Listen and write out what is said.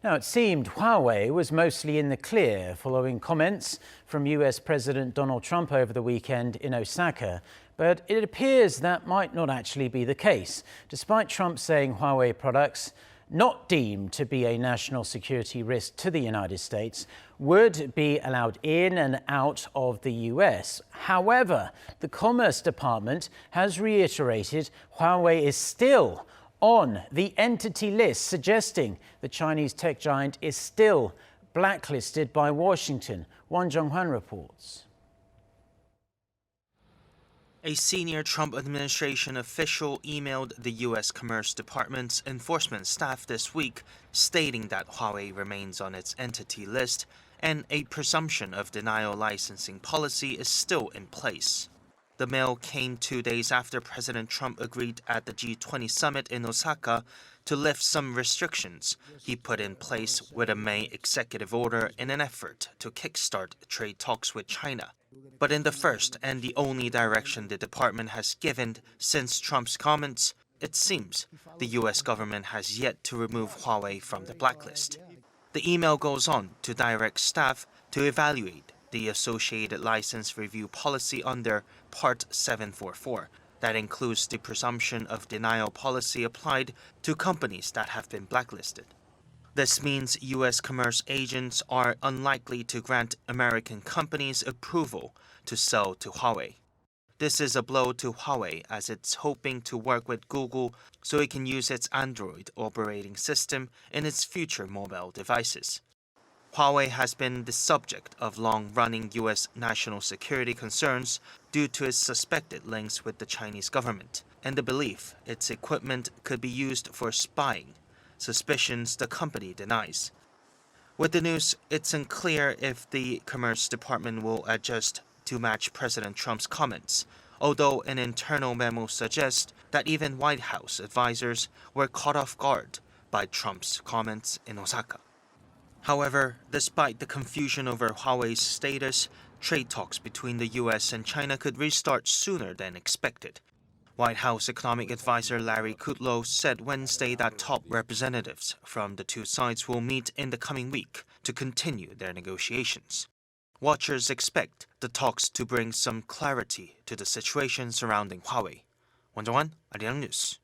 Now, it seemed Huawei was mostly in the clear following comments from US President Donald Trump over the weekend in Osaka. But it appears that might not actually be the case, despite Trump saying Huawei products not deemed to be a national security risk to the United States would be allowed in and out of the US. However, the Commerce Department has reiterated Huawei is still on the entity list, suggesting the Chinese tech giant is still blacklisted by Washington. Jung-hwan reports. A senior Trump administration official emailed the U.S. Commerce Department's enforcement staff this week, stating that Huawei remains on its entity list and a presumption of denial licensing policy is still in place. The mail came 2 days after President Trump agreed at the G20 summit in Osaka to lift some restrictions he put in place with a May executive order in an effort to kickstart trade talks with China. But in the first and the only direction the department has given since Trump's comments, it seems the U.S. government has yet to remove Huawei from the blacklist. The email goes on to direct staff to evaluate the associated license review policy under Part 744. That includes the presumption of denial policy applied to companies that have been blacklisted. This means U.S. commerce agents are unlikely to grant American companies approval to sell to Huawei. This is a blow to Huawei as it's hoping to work with Google so it can use its Android operating system in its future mobile devices. Huawei has been the subject of long-running U.S. national security concerns due to its suspected links with the Chinese government and the belief its equipment could be used for spying, suspicions the company denies. With the news, it's unclear if the Commerce Department will adjust to match President Trump's comments, although an internal memo suggests that even White House advisors were caught off guard by Trump's comments in Osaka. However, despite the confusion over Huawei's status, trade talks between the U.S. and China could restart sooner than expected. White House economic advisor Larry Kudlow said Wednesday that top representatives from the two sides will meet in the coming week to continue their negotiations. Watchers expect the talks to bring some clarity to the situation surrounding Huawei. Jung-hwan, Arirang News.